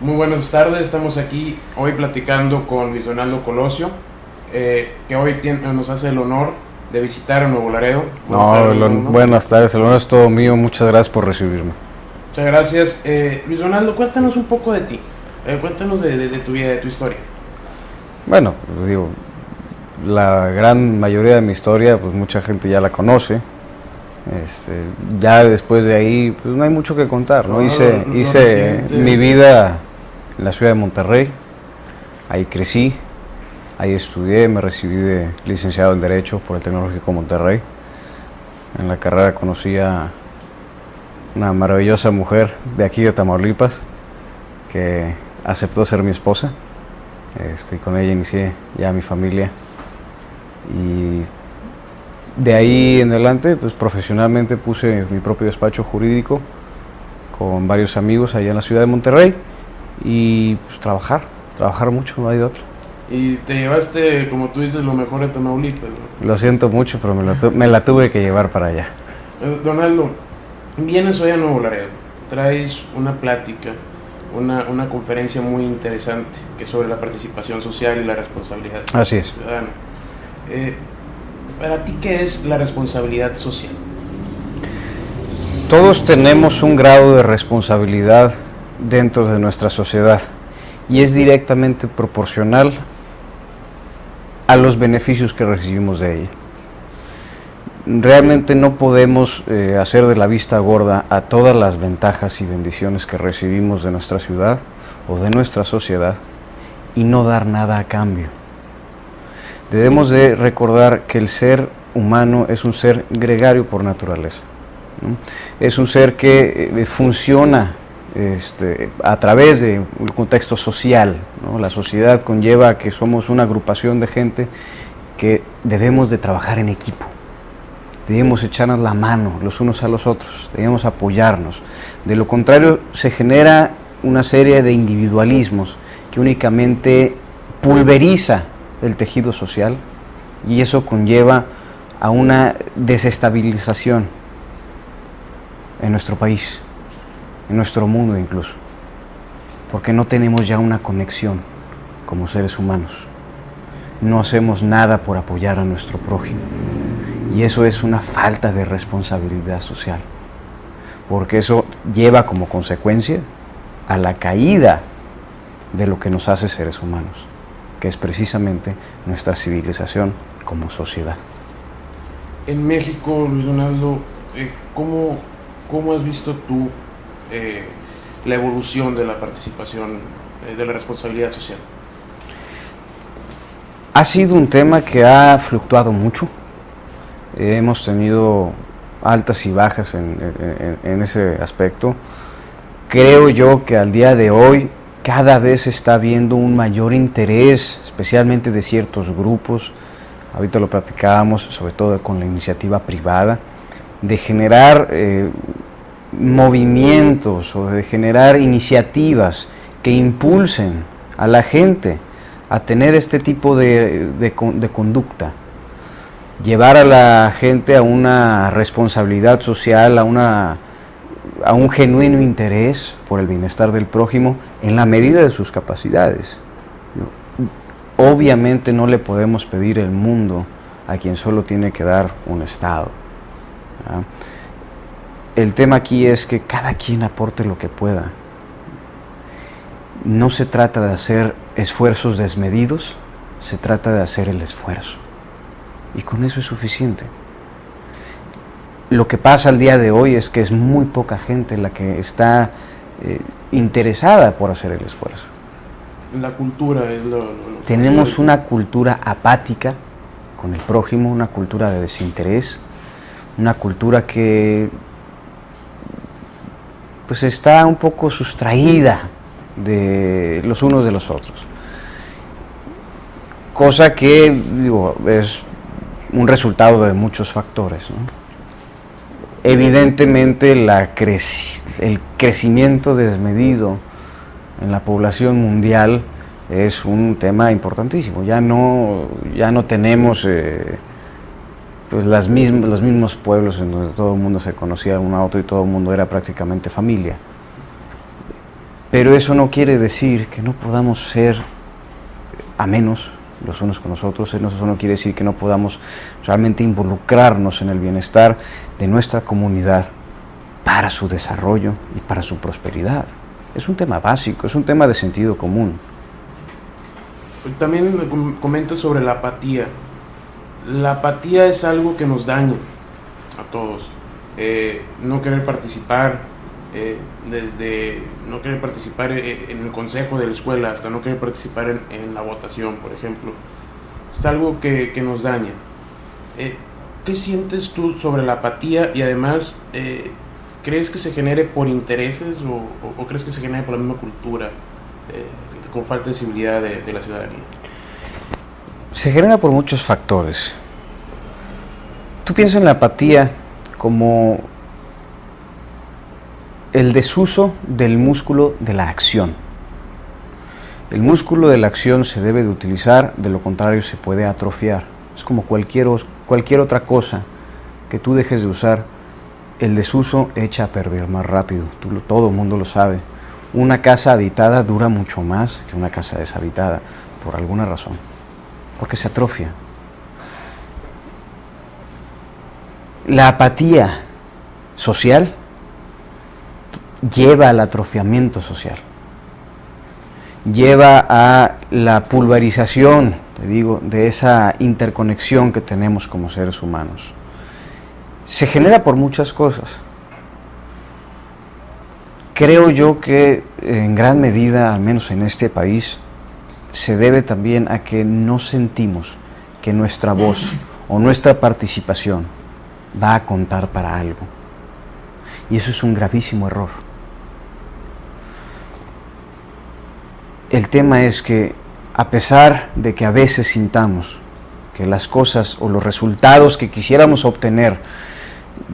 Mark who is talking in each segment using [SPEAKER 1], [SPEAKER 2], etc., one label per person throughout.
[SPEAKER 1] Muy buenas tardes, estamos aquí hoy platicando con Luis Donaldo Colosio, que hoy nos hace el honor de visitar a Nuevo Laredo. Buenas
[SPEAKER 2] No,
[SPEAKER 1] tardes, Luis Donaldo.
[SPEAKER 2] buenas tardes, el honor es todo mío, muchas gracias por recibirme.
[SPEAKER 1] Muchas gracias. Luis Donaldo, cuéntanos un poco de ti, cuéntanos de tu vida, de tu historia.
[SPEAKER 2] Bueno, pues digo, la gran mayoría de mi historia, pues mucha gente ya la conoce. Ya después de ahí, pues no hay mucho que contar, ¿no?
[SPEAKER 1] No,
[SPEAKER 2] Hice
[SPEAKER 1] reciente.
[SPEAKER 2] mi vida en la ciudad de Monterrey, ahí crecí, ahí estudié, me recibí de licenciado en Derecho por el Tecnológico Monterrey. En la carrera conocí a una maravillosa mujer de aquí de Tamaulipas, que aceptó ser mi esposa. Con ella inicié ya mi familia y de ahí en adelante, pues profesionalmente puse mi propio despacho jurídico con varios amigos allá en la ciudad de Monterrey y pues trabajar mucho, no hay de otro.
[SPEAKER 1] Y te llevaste, como tú dices, lo mejor de Tamaulipas, ¿no?
[SPEAKER 2] Lo siento mucho, pero me la tuve que llevar para allá.
[SPEAKER 1] Donaldo, vienes hoy a Nuevo Laredo, traes una plática, una conferencia muy interesante que es sobre la participación social y la responsabilidad
[SPEAKER 2] Así es.
[SPEAKER 1] ciudadana. Para ti, ¿qué es la responsabilidad social?
[SPEAKER 2] Todos tenemos un grado de responsabilidad dentro de nuestra sociedad y es directamente proporcional a los beneficios que recibimos de ella. Realmente no podemos hacer de la vista gorda a todas las ventajas y bendiciones que recibimos de nuestra ciudad o de nuestra sociedad y no dar nada a cambio. Debemos de recordar que el ser humano es un ser gregario por naturaleza, ¿no? Es un ser que funciona a través de un contexto social, ¿no? La sociedad conlleva a que somos una agrupación de gente que debemos de trabajar en equipo. Debemos echarnos la mano los unos a los otros, debemos apoyarnos. De lo contrario, se genera una serie de individualismos que únicamente pulveriza el tejido social y eso conlleva a una desestabilización en nuestro país, en nuestro mundo incluso, porque no tenemos ya una conexión como seres humanos. No hacemos nada por apoyar a nuestro prójimo. Y eso es una falta de responsabilidad social, porque eso lleva como consecuencia a la caída de lo que nos hace seres humanos, que es precisamente nuestra civilización como sociedad.
[SPEAKER 1] En México, Luis Donaldo, ¿cómo has visto tú la evolución de la participación, de la responsabilidad social?
[SPEAKER 2] Ha sido un tema que ha fluctuado mucho. Hemos tenido altas y bajas en ese aspecto. Creo yo que al día de hoy cada vez se está viendo un mayor interés, especialmente de ciertos grupos, ahorita lo platicábamos, sobre todo con la iniciativa privada, de generar movimientos o de generar iniciativas que impulsen a la gente a tener este tipo de conducta. Llevar a la gente a una responsabilidad social, a un genuino interés por el bienestar del prójimo en la medida de sus capacidades. Obviamente no le podemos pedir el mundo a quien solo tiene que dar un Estado, ¿verdad? El tema aquí es que cada quien aporte lo que pueda. No se trata de hacer esfuerzos desmedidos, se trata de hacer el esfuerzo. Y con eso es suficiente. Lo que pasa al día de hoy es que es muy poca gente la que está interesada por hacer el esfuerzo.
[SPEAKER 1] La cultura es
[SPEAKER 2] Tenemos una cultura apática con el prójimo, una cultura de desinterés, una cultura que pues está un poco sustraída de los unos de los otros. Cosa que, digo, es un resultado de muchos factores, ¿no? Evidentemente el crecimiento desmedido en la población mundial es un tema importantísimo. Ya no tenemos pues los mismos pueblos en donde todo el mundo se conocía uno a otro y todo el mundo era prácticamente familia. Pero eso no quiere decir que no podamos ser amenos los unos con los otros. Eso no quiere decir que no podamos realmente involucrarnos en el bienestar de nuestra comunidad para su desarrollo y para su prosperidad. Es un tema básico, es un tema de sentido común.
[SPEAKER 1] También comenta sobre la apatía. La apatía es algo que nos daña a todos. No querer participar, desde no querer participar en el consejo de la escuela hasta no querer participar en la votación, por ejemplo, es algo que nos daña. ¿Qué sientes tú sobre la apatía? Y además, ¿crees que se genere por intereses o crees que se genere por la misma cultura, con falta de civilidad de la ciudadanía?
[SPEAKER 2] Se genera por muchos factores. Tú piensas en la apatía como el desuso del músculo de la acción. El músculo de la acción se debe de utilizar, de lo contrario se puede atrofiar. Es como cualquier otra cosa que tú dejes de usar, el desuso echa a perder más rápido. Todo el mundo lo sabe. Una casa habitada dura mucho más que una casa deshabitada, por alguna razón, porque se atrofia. La apatía social lleva al atrofiamiento social, lleva a la pulverización, te digo, de esa interconexión que tenemos como seres humanos. Se genera por muchas cosas. Creo yo que en gran medida, al menos en este país, se debe también a que no sentimos que nuestra voz o nuestra participación va a contar para algo. Y eso es un gravísimo error. El tema es que, a pesar de que a veces sintamos que las cosas o los resultados que quisiéramos obtener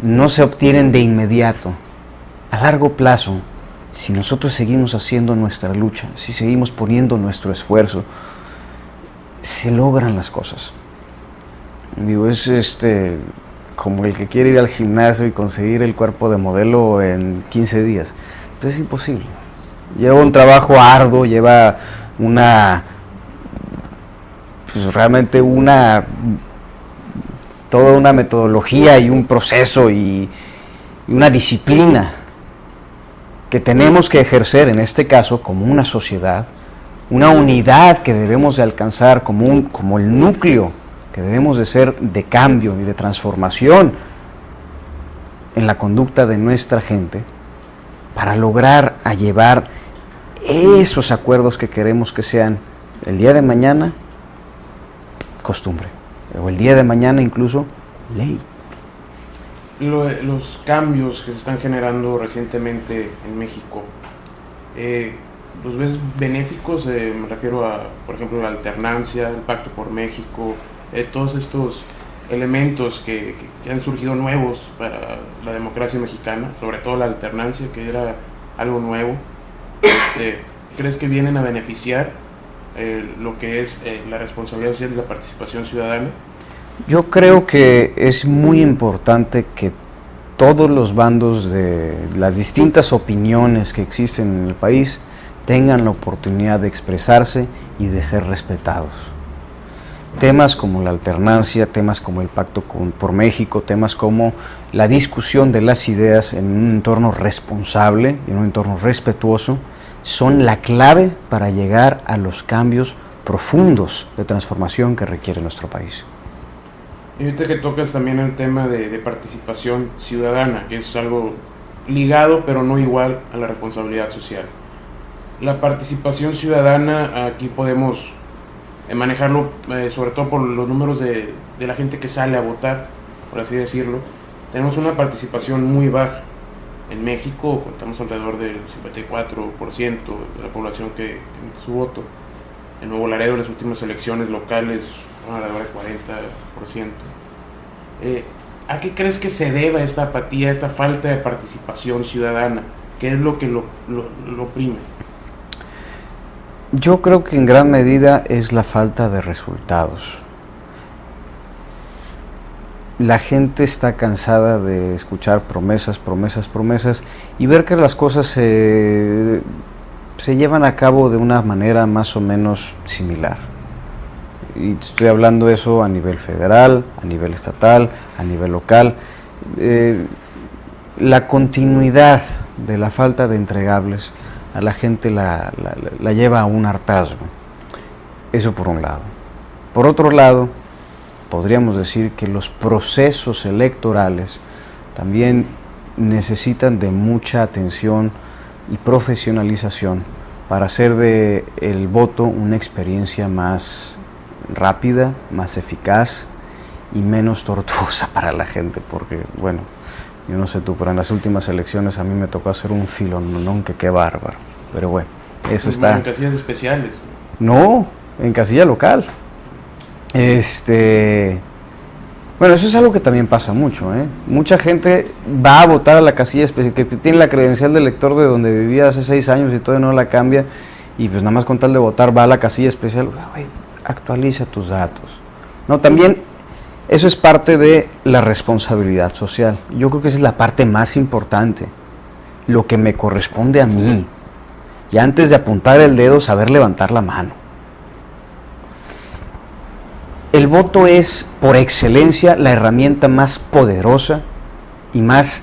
[SPEAKER 2] no se obtienen de inmediato, a largo plazo, si nosotros seguimos haciendo nuestra lucha, si seguimos poniendo nuestro esfuerzo, se logran las cosas. Digo, es como el que quiere ir al gimnasio y conseguir el cuerpo de modelo en 15 días. Pues es imposible. Lleva un trabajo arduo, lleva realmente toda una metodología y un proceso y una disciplina que tenemos que ejercer en este caso como una sociedad, una unidad que debemos de alcanzar como el núcleo que debemos de ser de cambio y de transformación en la conducta de nuestra gente para lograr llevar esos acuerdos que queremos que sean el día de mañana costumbre, o el día de mañana incluso ley.
[SPEAKER 1] Los cambios que se están generando recientemente en México, ¿los ves benéficos? Me refiero a, por ejemplo, la alternancia, el Pacto por México, todos estos elementos que han surgido nuevos para la democracia mexicana, sobre todo la alternancia, que era algo nuevo. ¿Crees que vienen a beneficiar lo que es la responsabilidad social y la participación ciudadana?
[SPEAKER 2] Yo creo que es muy importante que todos los bandos de las distintas opiniones que existen en el país tengan la oportunidad de expresarse y de ser respetados. Temas como la alternancia, temas como el Pacto por México, temas como la discusión de las ideas en un entorno responsable y en un entorno respetuoso, son la clave para llegar a los cambios profundos de transformación que requiere nuestro país.
[SPEAKER 1] Y ahorita que tocas también el tema de participación ciudadana, que es algo ligado pero no igual a la responsabilidad social. La participación ciudadana, aquí podemos manejarlo sobre todo por los números de la gente que sale a votar, por así decirlo. Tenemos una participación muy baja. En México contamos alrededor del 54% de la población que emite su voto. En Nuevo Laredo, en las últimas elecciones locales, alrededor del 40%. ¿A qué crees que se deba esta apatía, esta falta de participación ciudadana? ¿Qué es lo que lo oprime?
[SPEAKER 2] Yo creo que en gran medida es la falta de resultados. La gente está cansada de escuchar promesas y ver que las cosas se se llevan a cabo de una manera más o menos similar. Y estoy hablando eso a nivel federal, a nivel estatal, a nivel local. La continuidad de la falta de entregables a la gente la lleva a un hartazgo. Eso por un lado. Por otro lado, podríamos decir que los procesos electorales también necesitan de mucha atención y profesionalización para hacer de el voto una experiencia más rápida, más eficaz y menos tortuosa para la gente, porque bueno, yo no sé tú, pero en las últimas elecciones a mí me tocó hacer un filonón que qué bárbaro, pero bueno, eso está.
[SPEAKER 1] En casillas especiales.
[SPEAKER 2] No, en casilla local. Bueno, eso es algo que también pasa mucho, ¿eh? Mucha gente va a votar a la casilla especial, que tiene la credencial de elector de donde vivía hace 6 años y todavía no la cambia, y pues nada más con tal de votar va a la casilla especial. Ay, actualiza tus datos. No, también eso es parte de la responsabilidad social. Yo creo que esa es la parte más importante, lo que me corresponde a mí. Y antes de apuntar el dedo, saber levantar la mano. El voto es, por excelencia, la herramienta más poderosa y más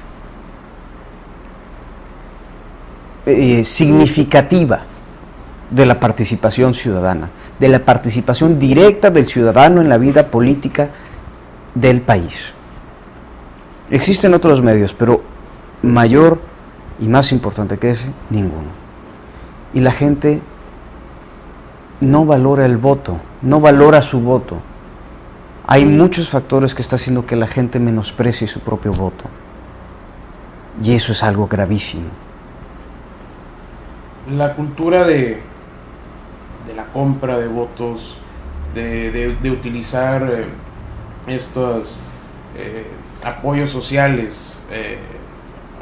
[SPEAKER 2] significativa de la participación ciudadana, de la participación directa del ciudadano en la vida política del país. Existen otros medios, pero mayor y más importante que ese, ninguno. Y la gente no valora el voto, no valora su voto. Hay muchos factores que están haciendo que la gente menosprecie su propio voto. Y eso es algo gravísimo.
[SPEAKER 1] La cultura de la compra de votos, de utilizar estos apoyos sociales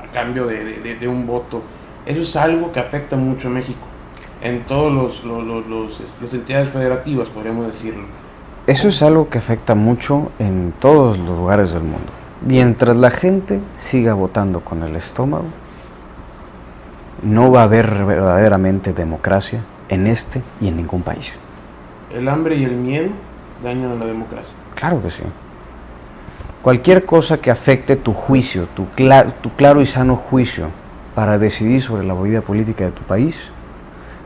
[SPEAKER 1] a cambio de un voto, eso es algo que afecta mucho a México, en todas las entidades federativas, podríamos decirlo.
[SPEAKER 2] Eso es algo que afecta mucho en todos los lugares del mundo. Mientras la gente siga votando con el estómago, no va a haber verdaderamente democracia en este y en ningún país.
[SPEAKER 1] El hambre y el miedo dañan a la democracia.
[SPEAKER 2] Claro que sí. Cualquier cosa que afecte tu juicio, tu claro y sano juicio para decidir sobre la vida política de tu país,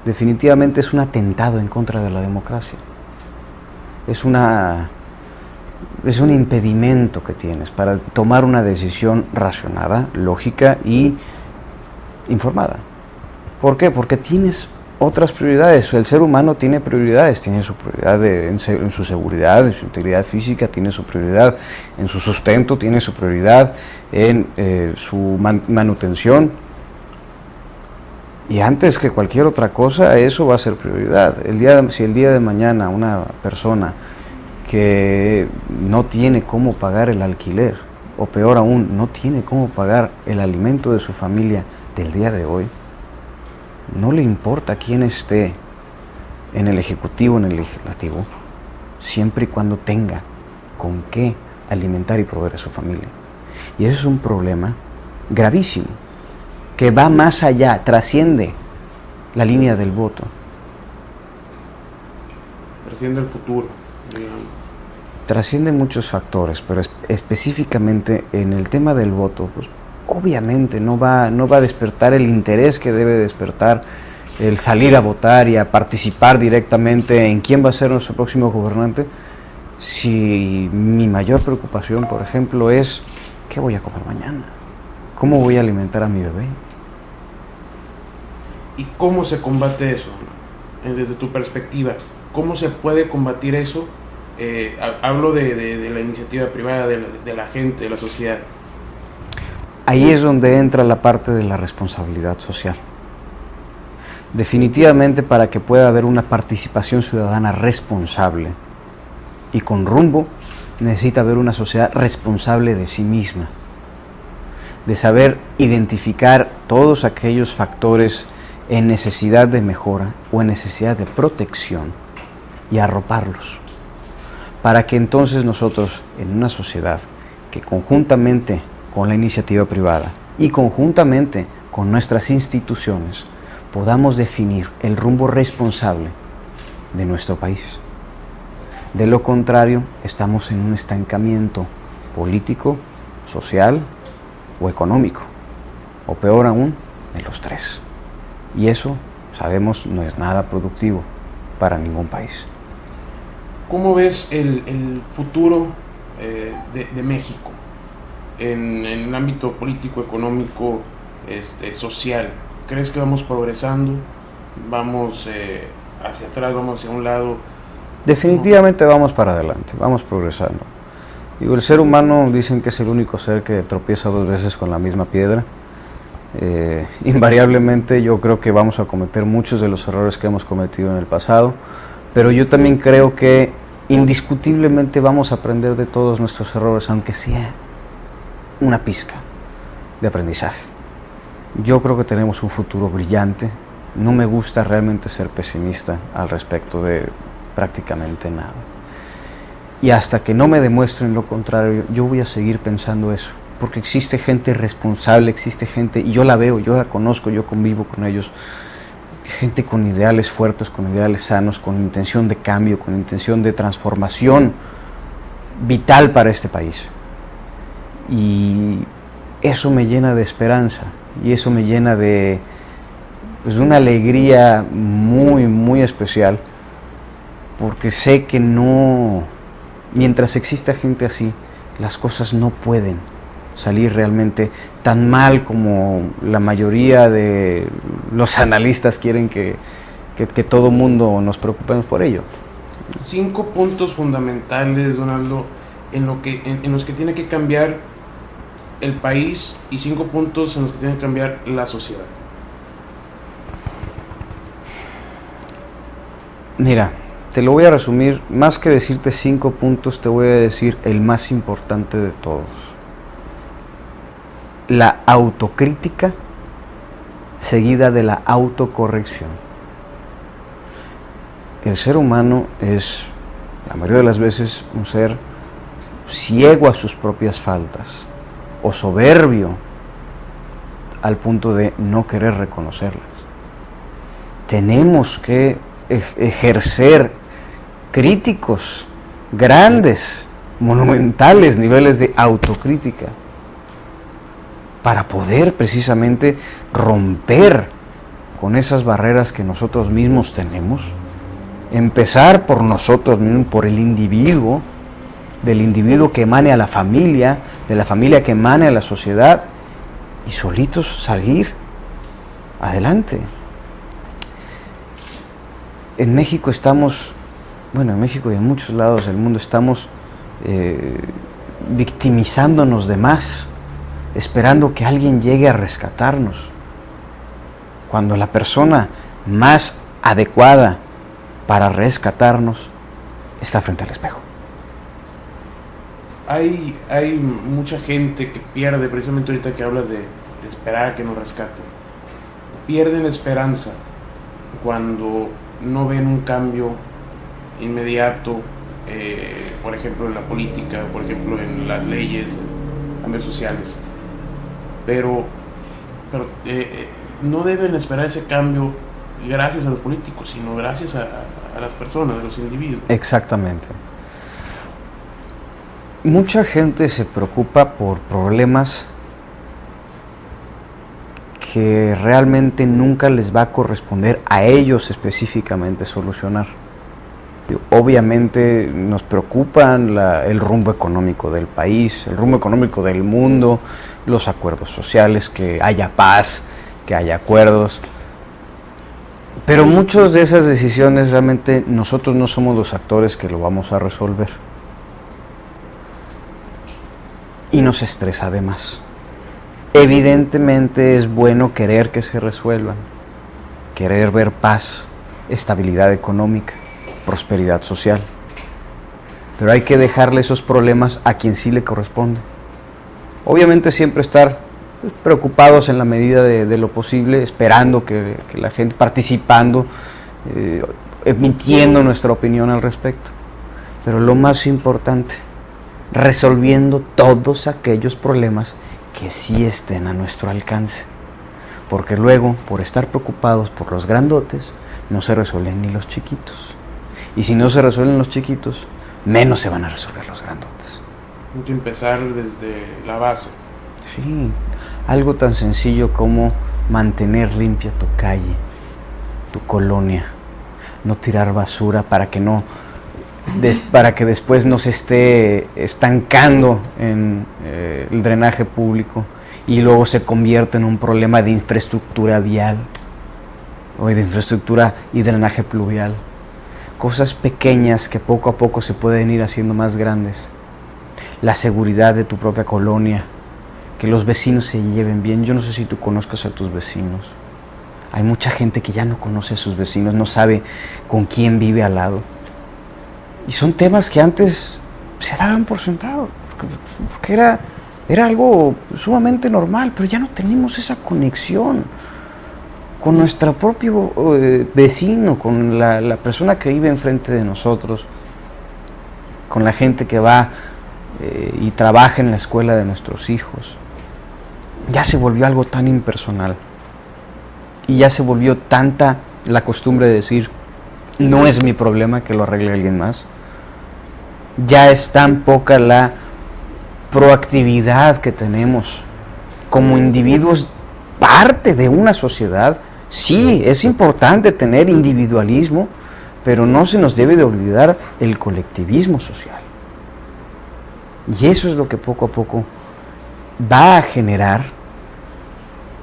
[SPEAKER 2] definitivamente es un atentado en contra de la democracia. Es un impedimento que tienes para tomar una decisión razonada, lógica y informada. ¿Por qué? Porque tienes otras prioridades. El ser humano tiene prioridades, tiene su prioridad en su seguridad, en su integridad física, tiene su prioridad en su sustento, tiene su prioridad en su manutención. Y antes que cualquier otra cosa, eso va a ser prioridad. Si el día de mañana una persona que no tiene cómo pagar el alquiler, o peor aún, no tiene cómo pagar el alimento de su familia del día de hoy, no le importa quién esté en el Ejecutivo, en el Legislativo, siempre y cuando tenga con qué alimentar y proveer a su familia. Y eso es un problema gravísimo, que va más allá, trasciende la línea del voto.
[SPEAKER 1] Trasciende el futuro, digamos.
[SPEAKER 2] Trasciende muchos factores, pero específicamente en el tema del voto, pues obviamente no va a despertar el interés que debe despertar el salir a votar y a participar directamente en quién va a ser nuestro próximo gobernante, si mi mayor preocupación, por ejemplo, es ¿qué voy a comer mañana? ¿Cómo voy a alimentar a mi bebé?
[SPEAKER 1] ¿Y cómo se combate eso? Desde tu perspectiva, ¿cómo se puede combatir eso? Hablo de la iniciativa privada, de la gente, de la sociedad.
[SPEAKER 2] Ahí es donde entra la parte de la responsabilidad social. Definitivamente, para que pueda haber una participación ciudadana responsable y con rumbo, necesita haber una sociedad responsable de sí misma, de saber identificar todos aquellos factores en necesidad de mejora o en necesidad de protección y arroparlos, para que entonces nosotros, en una sociedad que conjuntamente con la iniciativa privada y conjuntamente con nuestras instituciones podamos definir el rumbo responsable de nuestro país. De lo contrario, estamos en un estancamiento político, social o económico, o peor aún, de los tres. Y eso, sabemos, no es nada productivo para ningún país.
[SPEAKER 1] ¿Cómo ves el futuro de México en el ámbito político, económico, social? ¿Crees que vamos progresando? ¿Vamos hacia atrás? ¿Vamos hacia un lado?
[SPEAKER 2] Definitivamente vamos para adelante, vamos progresando. Digo, el ser humano dicen que es el único ser que tropieza dos veces con la misma piedra. Invariablemente yo creo que vamos a cometer muchos de los errores que hemos cometido en el pasado, pero yo también creo que indiscutiblemente vamos a aprender de todos nuestros errores, aunque sea una pizca de aprendizaje. Yo creo que tenemos un futuro brillante. No me gusta realmente ser pesimista al respecto de prácticamente nada. Y hasta que no me demuestren lo contrario, yo voy a seguir pensando eso, porque existe gente responsable, existe gente, y yo la veo, yo la conozco, yo convivo con ellos, gente con ideales fuertes, con ideales sanos, con intención de cambio, con intención de transformación vital para este país. Y eso me llena de esperanza, y eso me llena de una alegría muy, muy especial, porque sé que no, mientras exista gente así, las cosas no pueden salir realmente tan mal como la mayoría de los analistas quieren que todo mundo nos preocupemos por ello.
[SPEAKER 1] 5 puntos fundamentales, Donaldo, en los que tiene que cambiar el país, y 5 puntos en los que tiene que cambiar la sociedad.
[SPEAKER 2] Mira, te lo voy a resumir, más que decirte 5 puntos, te voy a decir el más importante de todos. La autocrítica seguida de la autocorrección. El ser humano es, la mayoría de las veces, un ser ciego a sus propias faltas, o soberbio al punto de no querer reconocerlas. Tenemos que ejercer críticos, grandes, monumentales niveles de autocrítica, para poder precisamente romper con esas barreras que nosotros mismos tenemos, empezar por nosotros mismos, por el individuo, del individuo que emane a la familia, de la familia que emane a la sociedad, y solitos salir adelante. En México estamos, bueno, en México y en muchos lados del mundo estamos victimizándonos de más, esperando que alguien llegue a rescatarnos, cuando la persona más adecuada para rescatarnos está frente al espejo.
[SPEAKER 1] Hay mucha gente que pierde, precisamente ahorita que hablas de esperar a que nos rescaten, pierden esperanza cuando no ven un cambio inmediato, por ejemplo en la política, por ejemplo en las leyes, cambios sociales, pero no deben esperar ese cambio gracias a los políticos, sino gracias a las personas, a los individuos.
[SPEAKER 2] Exactamente. Mucha gente se preocupa por problemas que realmente nunca les va a corresponder a ellos específicamente solucionar. Obviamente nos preocupan el rumbo económico del país, el rumbo económico del mundo, los acuerdos sociales, que haya paz, que haya acuerdos. Pero muchas de esas decisiones realmente nosotros no somos los actores que lo vamos a resolver. Y nos estresa además. Evidentemente es bueno querer que se resuelvan, querer ver paz, estabilidad económica, prosperidad social, pero hay que dejarle esos problemas a quien sí le corresponde. Obviamente siempre estar preocupados en la medida de lo posible, esperando que la gente, participando, emitiendo nuestra opinión al respecto, pero lo más importante, resolviendo todos aquellos problemas que sí estén a nuestro alcance, porque luego, por estar preocupados por los grandotes, no se resuelven ni los chiquitos. Y si no se resuelven los chiquitos, menos se van a resolver los grandotes.
[SPEAKER 1] Hay que empezar desde la base.
[SPEAKER 2] Sí, algo tan sencillo como mantener limpia tu calle, tu colonia, no tirar basura para que después no se esté estancando en el drenaje público y luego se convierta en un problema de infraestructura vial o de infraestructura y drenaje pluvial. Cosas pequeñas que poco a poco se pueden ir haciendo más grandes. La seguridad de tu propia colonia, que los vecinos se lleven bien. Yo no sé si tú conozcas a tus vecinos. Hay mucha gente que ya no conoce a sus vecinos, no sabe con quién vive al lado. Y son temas que antes se daban por sentado, porque era algo sumamente normal, pero ya no tenemos esa conexión con nuestro propio vecino, con la persona que vive enfrente de nosotros, con la gente que va y trabaja en la escuela de nuestros hijos. Ya se volvió algo tan impersonal y ya se volvió tanta la costumbre de decir no es mi problema, que lo arregle alguien más. Ya es tan poca la proactividad que tenemos como individuos, parte de una sociedad. Sí, es importante tener individualismo, pero no se nos debe de olvidar el colectivismo social. Y eso es lo que poco a poco va a generar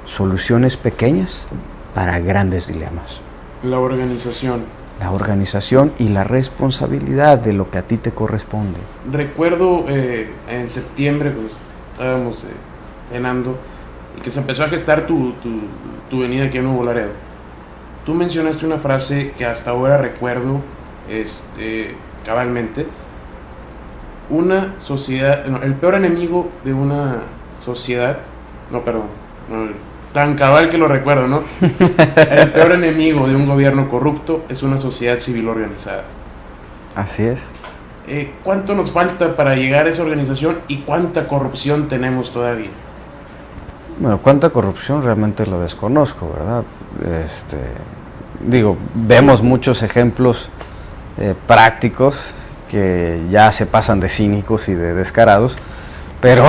[SPEAKER 2] soluciones pequeñas para grandes dilemas.
[SPEAKER 1] La organización.
[SPEAKER 2] La organización y la responsabilidad de lo que a ti te corresponde.
[SPEAKER 1] Recuerdo en septiembre, pues, estábamos cenando y que se empezó a gestar tu venida aquí a Nuevo Laredo. Tú mencionaste una frase que hasta ahora recuerdo cabalmente. Una sociedad, no, el peor enemigo de una sociedad, tan cabal que lo recuerdo, ¿no? El peor enemigo de un gobierno corrupto es una sociedad civil organizada.
[SPEAKER 2] Así es.
[SPEAKER 1] ¿Cuánto nos falta para llegar a esa organización y cuánta corrupción tenemos todavía?
[SPEAKER 2] Bueno, cuánta corrupción realmente lo desconozco, ¿verdad? Vemos muchos ejemplos prácticos que ya se pasan de cínicos y de descarados, pero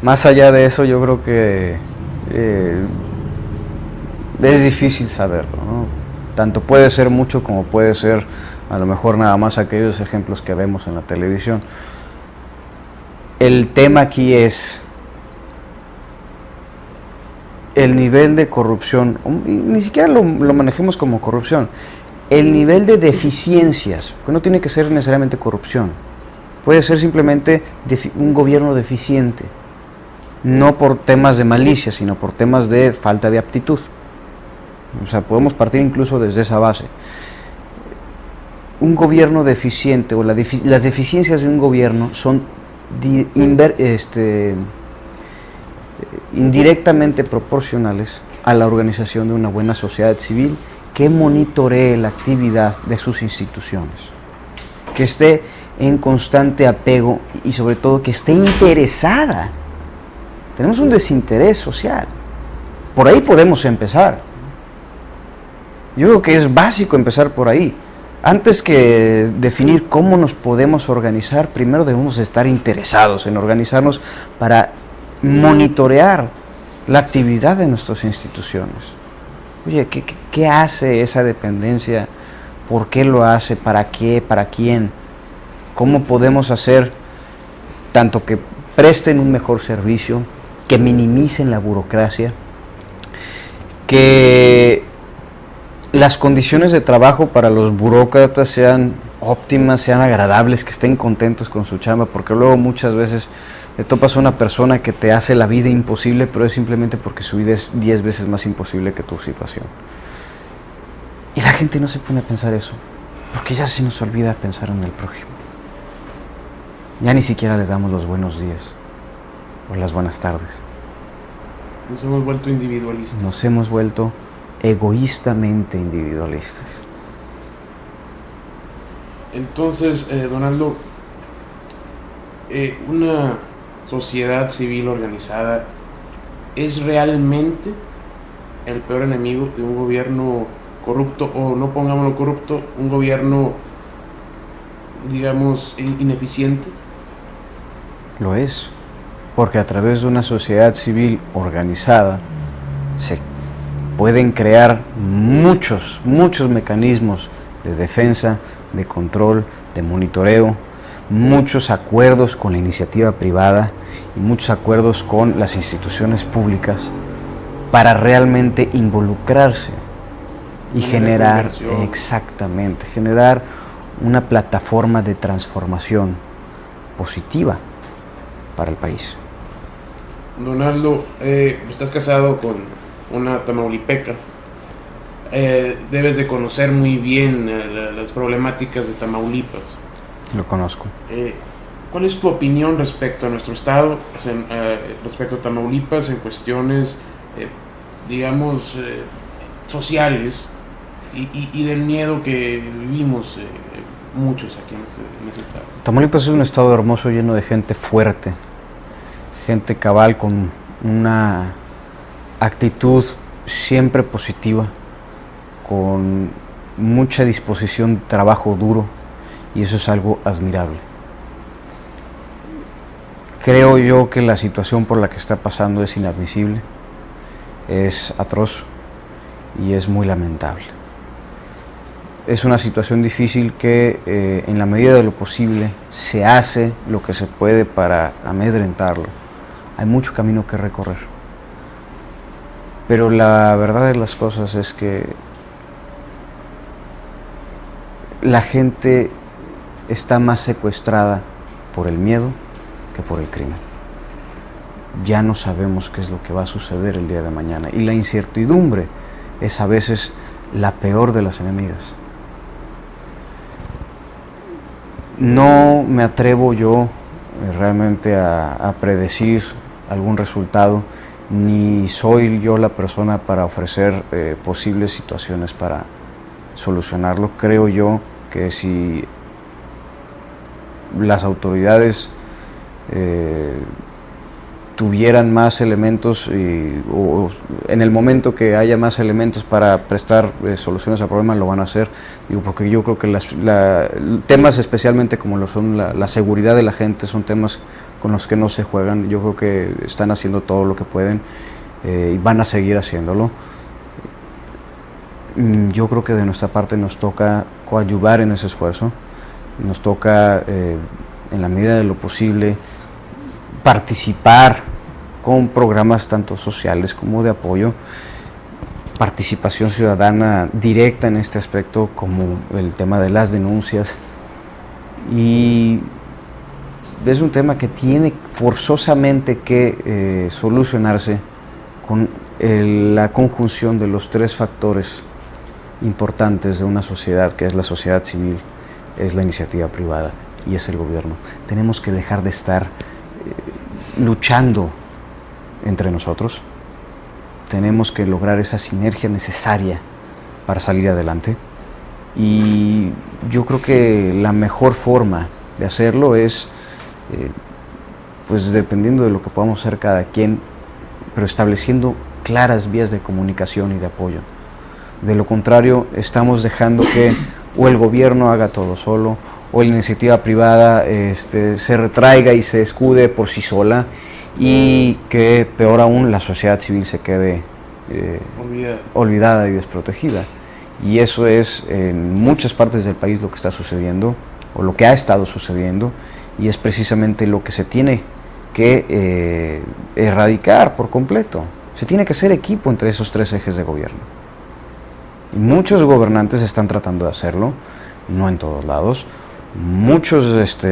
[SPEAKER 2] más allá de eso yo creo que es difícil saberlo, ¿no? Tanto puede ser mucho como puede ser a lo mejor nada más aquellos ejemplos que vemos en la televisión. El tema aquí es el nivel de corrupción, ni siquiera lo manejemos como corrupción, el nivel de deficiencias, que no tiene que ser necesariamente corrupción, puede ser simplemente un gobierno deficiente, no por temas de malicia, sino por temas de falta de aptitud. O sea, podemos partir incluso desde esa base. Un gobierno deficiente o las deficiencias de un gobierno son indirectamente proporcionales a la organización de una buena sociedad civil que monitoree la actividad de sus instituciones, que esté en constante apego y sobre todo que esté interesada. Tenemos un desinterés social. Por ahí podemos empezar. Yo creo que es básico empezar por ahí. Antes que definir cómo nos podemos organizar, primero debemos estar interesados en organizarnos para monitorear la actividad de nuestras instituciones. Oye, ¿qué hace esa dependencia? ¿Por qué lo hace? ¿Para qué? ¿Para quién? ¿Cómo podemos hacer tanto que presten un mejor servicio, que minimicen la burocracia, que las condiciones de trabajo para los burócratas sean óptimas, sean agradables, que estén contentos con su chamba? Porque luego muchas veces te topas a una persona que te hace la vida imposible, pero es simplemente porque su vida es 10 veces más imposible que tu situación. Y la gente no se pone a pensar eso, porque ya se nos olvida pensar en el prójimo. Ya ni siquiera les damos los buenos días o las buenas tardes.
[SPEAKER 1] Nos hemos vuelto individualistas.
[SPEAKER 2] Nos hemos vuelto egoístamente individualistas.
[SPEAKER 1] Entonces, Donaldo, una sociedad civil organizada es realmente el peor enemigo de un gobierno corrupto, o no pongámoslo corrupto, un gobierno, digamos, ineficiente?
[SPEAKER 2] Lo es, porque a través de una sociedad civil organizada se pueden crear muchos mecanismos de defensa, de control, de monitoreo, muchos acuerdos con la iniciativa privada y muchos acuerdos con las instituciones públicas para realmente involucrarse y generar, exactamente, generar una plataforma de transformación positiva para el país.
[SPEAKER 1] Donaldo, estás casado con una tamaulipeca, debes de conocer muy bien las problemáticas de Tamaulipas.
[SPEAKER 2] Lo conozco.
[SPEAKER 1] ¿Cuál es tu opinión respecto a nuestro estado, respecto a Tamaulipas en cuestiones, digamos, sociales y del miedo que vivimos muchos aquí en ese estado?
[SPEAKER 2] Tamaulipas es un estado hermoso, lleno de gente fuerte, gente cabal con una actitud siempre positiva, con mucha disposición, trabajo duro, y eso es algo admirable. Creo yo que la situación por la que está pasando es inadmisible, es atroz y es muy lamentable. Es una situación difícil que en la medida de lo posible se hace lo que se puede para amedrentarlo. Hay mucho camino que recorrer. Pero la verdad de las cosas es que la gente está más secuestrada por el miedo que por el crimen. Ya no sabemos qué es lo que va a suceder el día de mañana, y la incertidumbre es a veces la peor de las enemigas. No me atrevo yo realmente a predecir algún resultado, ni soy yo la persona para ofrecer posibles situaciones para solucionarlo. Creo yo que si las autoridades tuvieran más elementos o en el momento que haya más elementos para prestar soluciones al problema, lo van a hacer. Digo, porque yo creo que temas especialmente como lo son la seguridad de la gente son temas con los que no se juegan. Yo creo que están haciendo todo lo que pueden y van a seguir haciéndolo. Yo creo que de nuestra parte nos toca coadyuvar en ese esfuerzo, nos toca en la medida de lo posible participar con programas tanto sociales como de apoyo, participación ciudadana directa en este aspecto, como el tema de las denuncias, y es un tema que tiene forzosamente que solucionarse con la conjunción de los tres factores importantes de una sociedad, que es la sociedad civil, es la iniciativa privada y es el gobierno. Tenemos que dejar de estar luchando entre nosotros. Tenemos que lograr esa sinergia necesaria para salir adelante, y yo creo que la mejor forma de hacerlo es pues dependiendo de lo que podamos hacer cada quien, pero estableciendo claras vías de comunicación y de apoyo. De lo contrario, estamos dejando que o el gobierno haga todo solo, o la iniciativa privada se retraiga y se escude por sí sola, y que peor aún la sociedad civil se quede olvidada y desprotegida. Y eso es en muchas partes del país lo que está sucediendo, o lo que ha estado sucediendo, y es precisamente lo que se tiene que erradicar por completo. Se tiene que hacer equipo entre esos tres ejes de gobierno. Y muchos gobernantes están tratando de hacerlo, no en todos lados. Muchos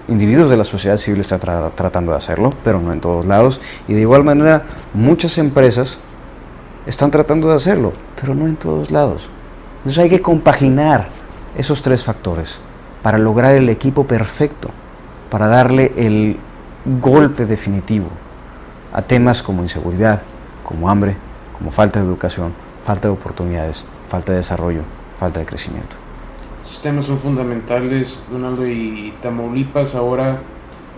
[SPEAKER 2] individuos de la sociedad civil están tratando de hacerlo, pero no en todos lados. Y de igual manera, muchas empresas están tratando de hacerlo, pero no en todos lados. Entonces hay que compaginar esos tres factores para lograr el equipo perfecto, para darle el golpe definitivo a temas como inseguridad, como hambre, como falta de educación, falta de oportunidades, falta de desarrollo, falta de crecimiento.
[SPEAKER 1] Estos temas son fundamentales, Donaldo, y Tamaulipas ahora,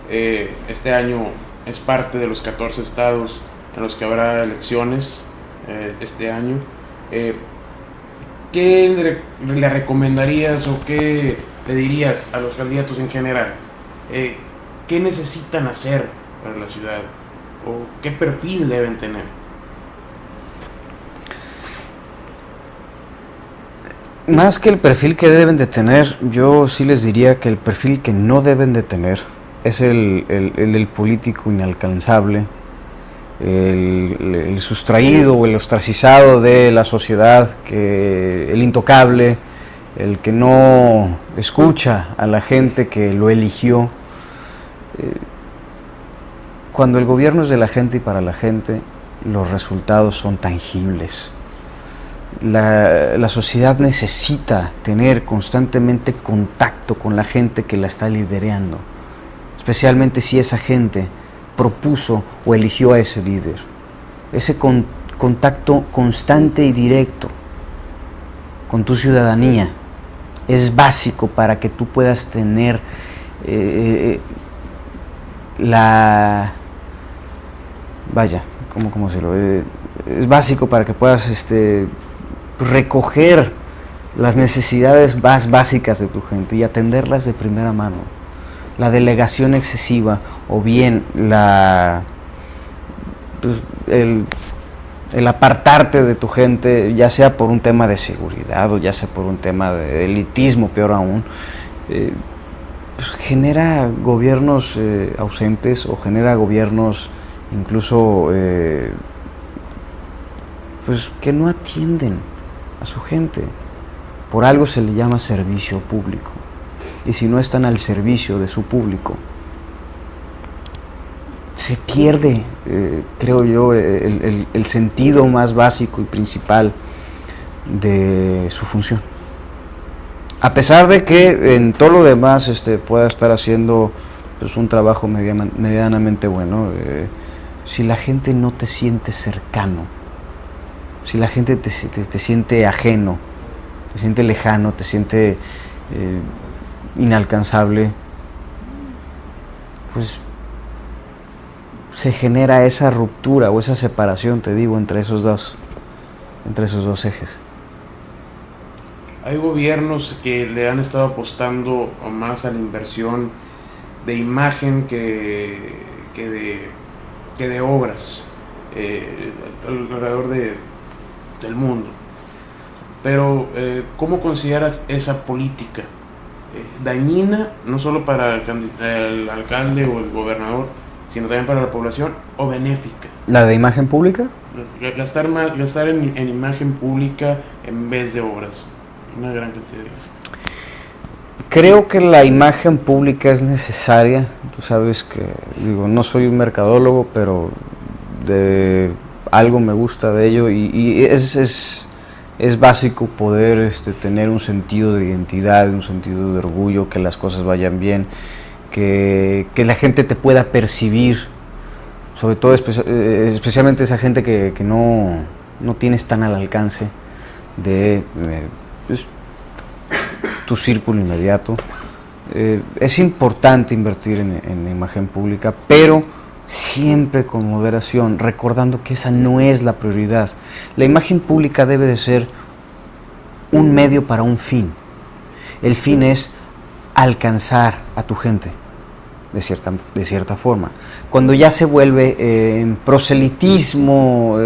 [SPEAKER 1] este año, es parte de los 14 estados en los que habrá elecciones este año. ¿Qué le recomendarías o qué le dirías a los candidatos en general? ¿Qué necesitan hacer para la ciudad? ¿O qué perfil deben tener?
[SPEAKER 2] Más que el perfil que deben de tener, yo sí les diría que el perfil que no deben de tener es el del político inalcanzable, el sustraído o el ostracizado de la sociedad, el intocable, el que no escucha a la gente que lo eligió. Cuando el gobierno es de la gente y para la gente, los resultados son tangibles. La sociedad necesita tener constantemente contacto con la gente que la está liderando, especialmente si esa gente propuso o eligió a ese líder. Ese contacto constante y directo con tu ciudadanía es básico para que tú puedas tener es básico para que puedas recoger las necesidades más básicas de tu gente y atenderlas de primera mano. La delegación excesiva o bien el apartarte de tu gente, ya sea por un tema de seguridad o ya sea por un tema de elitismo, peor aún, pues genera gobiernos ausentes o genera gobiernos incluso pues que no atienden a su gente. Por algo se le llama servicio público, y si no están al servicio de su público, se pierde, creo yo, el sentido más básico y principal de su función. A pesar de que en todo lo demás pueda estar haciendo pues, un trabajo medianamente bueno, si la gente no te siente cercano, si la gente te siente ajeno, te siente lejano, te siente inalcanzable, pues se genera esa ruptura o esa separación, te digo, entre esos dos ejes.
[SPEAKER 1] Hay gobiernos que le han estado apostando más a la inversión de imagen que de obras alrededor del mundo. Pero, ¿cómo consideras esa política? ¿Dañina no solo para el alcalde o el gobernador, sino también para la población, o benéfica?
[SPEAKER 2] ¿La de imagen pública?
[SPEAKER 1] Gastar en imagen pública en vez de obras. Una gran cantidad.
[SPEAKER 2] Creo que la imagen pública es necesaria. Tú sabes que, no soy un mercadólogo, pero de algo me gusta de ello y es básico poder tener un sentido de identidad, un sentido de orgullo, que las cosas vayan bien, que la gente te pueda percibir, sobre todo especialmente esa gente que no tienes tan al alcance de pues, tu círculo inmediato. Es importante invertir en imagen pública, pero siempre con moderación, recordando que esa no es la prioridad. La imagen pública debe de ser un medio para un fin. El fin es alcanzar a tu gente, de cierta forma. Cuando ya se vuelve proselitismo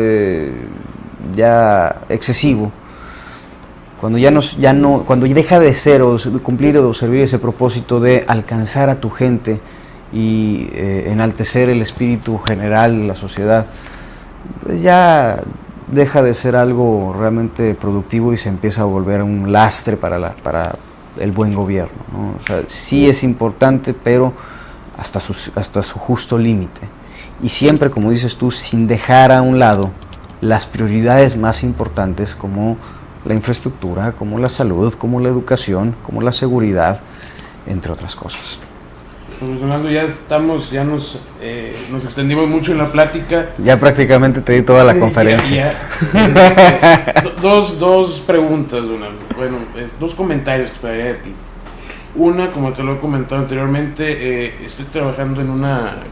[SPEAKER 2] ya excesivo, cuando deja de ser o cumplir o servir ese propósito de alcanzar a tu gente y enaltecer el espíritu general de la sociedad, pues ya deja de ser algo realmente productivo y se empieza a volver un lastre para el buen gobierno, ¿no? O sea, sí es importante, pero hasta su justo límite. Y siempre, como dices tú, sin dejar a un lado las prioridades más importantes como la infraestructura, como la salud, como la educación, como la seguridad, entre otras cosas.
[SPEAKER 1] Pues Donaldo, ya nos extendimos mucho en la plática.
[SPEAKER 2] Ya prácticamente te di toda la conferencia.
[SPEAKER 1] Dos preguntas, Donaldo. Bueno, dos comentarios que esperaría de ti. Una, como te lo he comentado anteriormente, estoy trabajando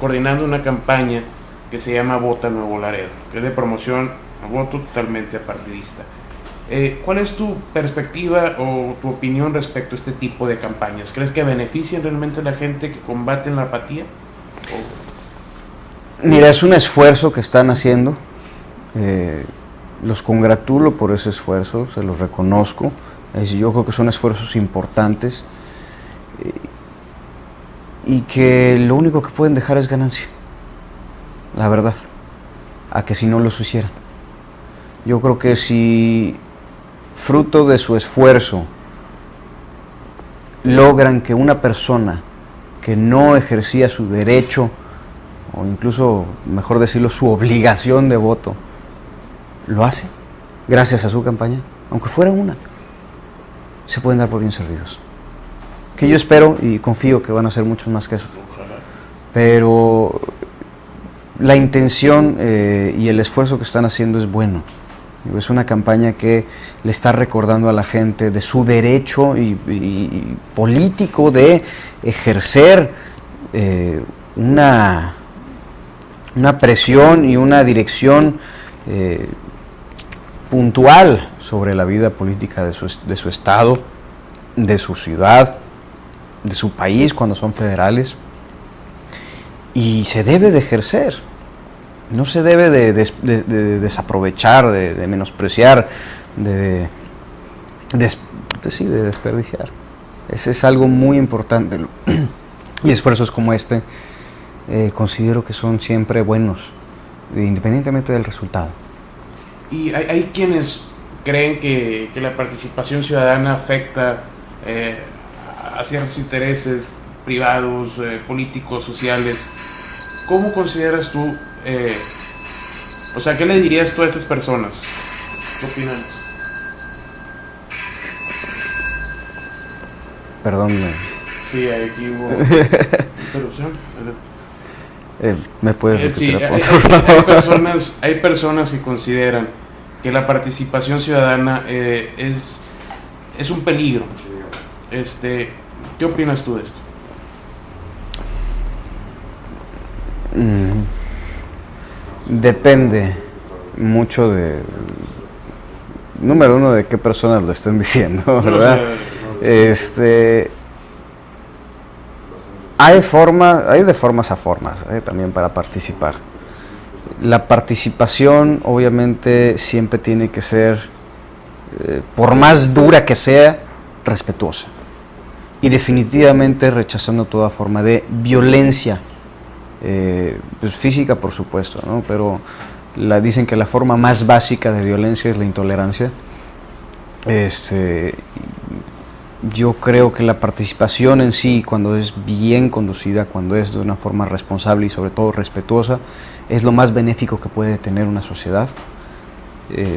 [SPEAKER 1] coordinando una campaña que se llama Vota Nuevo Laredo, que es de promoción a voto totalmente apartidista. ¿Cuál es tu perspectiva o tu opinión respecto a este tipo de campañas? ¿Crees que benefician realmente a la gente que combate la apatía?
[SPEAKER 2] Mira, es un esfuerzo que están haciendo. Los congratulo por ese esfuerzo, se los reconozco. Yo creo que son esfuerzos importantes y que lo único que pueden dejar es ganancia, la verdad, a que si no los hicieran. Yo creo que si fruto de su esfuerzo logran que una persona que no ejercía su derecho, o incluso, mejor decirlo, su obligación de voto, lo hace gracias a su campaña, aunque fuera una, se pueden dar por bien servidos. Que yo espero y confío que van a ser muchos más que eso. Pero la intención y el esfuerzo que están haciendo es bueno. Es una campaña que le está recordando a la gente de su derecho y político de ejercer una presión y una dirección puntual sobre la vida política de su estado, de su ciudad, de su país cuando son federales, y se debe de ejercer, no se debe de desaprovechar, de menospreciar, de desperdiciar. Ese es algo muy importante y esfuerzos como este considero que son siempre buenos, independientemente del resultado.
[SPEAKER 1] Y hay quienes creen que la participación ciudadana afecta a ciertos intereses privados, políticos, sociales. ¿Cómo consideras tú, o sea, qué le dirías tú a estas personas? ¿Qué opinan?
[SPEAKER 2] Perdón.
[SPEAKER 1] Sí, aquí hubo interrupción.
[SPEAKER 2] ¿Me puedes repetir?
[SPEAKER 1] Sí, hay personas que consideran que la participación ciudadana es un peligro. ¿Qué opinas tú de esto?
[SPEAKER 2] Depende mucho número uno, de qué personas lo estén diciendo, ¿verdad? Hay de formas a formas también para participar. La participación obviamente siempre tiene que ser, por más dura que sea, respetuosa. Y definitivamente rechazando toda forma de violencia, pues física por supuesto, ¿no? Pero dicen que la forma más básica de violencia es la intolerancia. Yo creo que la participación en sí, cuando es bien conducida, cuando es de una forma responsable y sobre todo respetuosa, es lo más benéfico que puede tener una sociedad.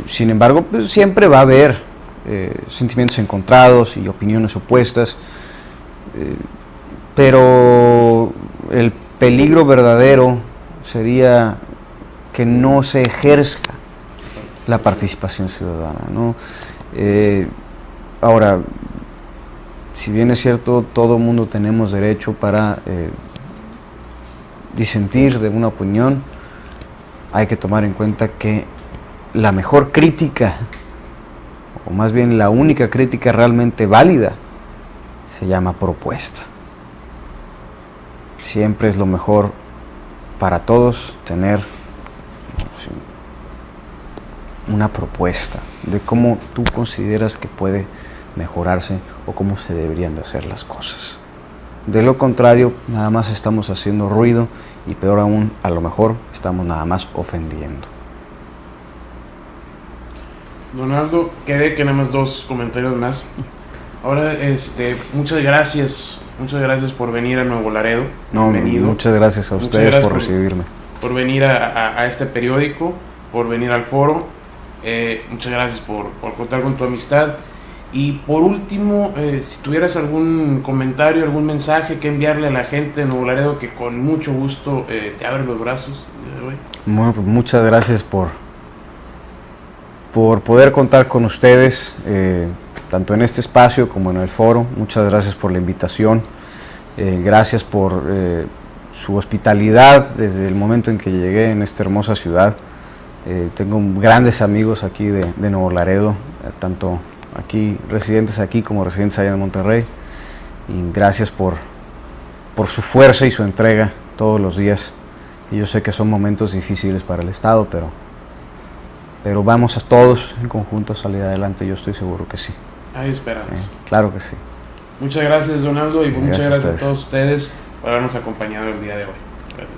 [SPEAKER 2] Sin embargo, pues siempre va a haber sentimientos encontrados y opiniones opuestas, pero el peligro verdadero sería que no se ejerzca la participación ciudadana, ¿no? Ahora, si bien es cierto, todo mundo tenemos derecho para disentir de una opinión, hay que tomar en cuenta que la mejor crítica, o más bien la única crítica realmente válida, se llama propuesta. Siempre es lo mejor para todos tener una propuesta de cómo tú consideras que puede mejorarse o cómo se deberían de hacer las cosas. De lo contrario, nada más estamos haciendo ruido y peor aún, a lo mejor estamos nada más ofendiendo.
[SPEAKER 1] Donaldo, quedé que nada más 2 comentarios más. Ahora, muchas gracias por venir a Nuevo Laredo.
[SPEAKER 2] No,
[SPEAKER 1] bienvenido.
[SPEAKER 2] Muchas gracias a ustedes por recibirme.
[SPEAKER 1] Por venir a este periódico, por venir al foro. Muchas gracias por contar con tu amistad. Y por último, si tuvieras algún comentario, algún mensaje que enviarle a la gente de Nuevo Laredo, que con mucho gusto te abre los brazos el día de hoy.
[SPEAKER 2] Bueno, pues muchas gracias por poder contar con ustedes, tanto en este espacio como en el foro. Muchas gracias por la invitación, gracias por su hospitalidad desde el momento en que llegué en esta hermosa ciudad. Tengo grandes amigos aquí de Nuevo Laredo, tanto aquí residentes aquí como residentes allá en Monterrey, y gracias por su fuerza y su entrega todos los días. Y yo sé que son momentos difíciles para el Estado, pero vamos a todos en conjunto a salir adelante, yo estoy seguro que sí.
[SPEAKER 1] Hay esperanza.
[SPEAKER 2] Claro que sí.
[SPEAKER 1] Muchas gracias, Donaldo, y muchas gracias a
[SPEAKER 2] ustedes.
[SPEAKER 1] todos ustedes por habernos acompañado el día de hoy. Gracias.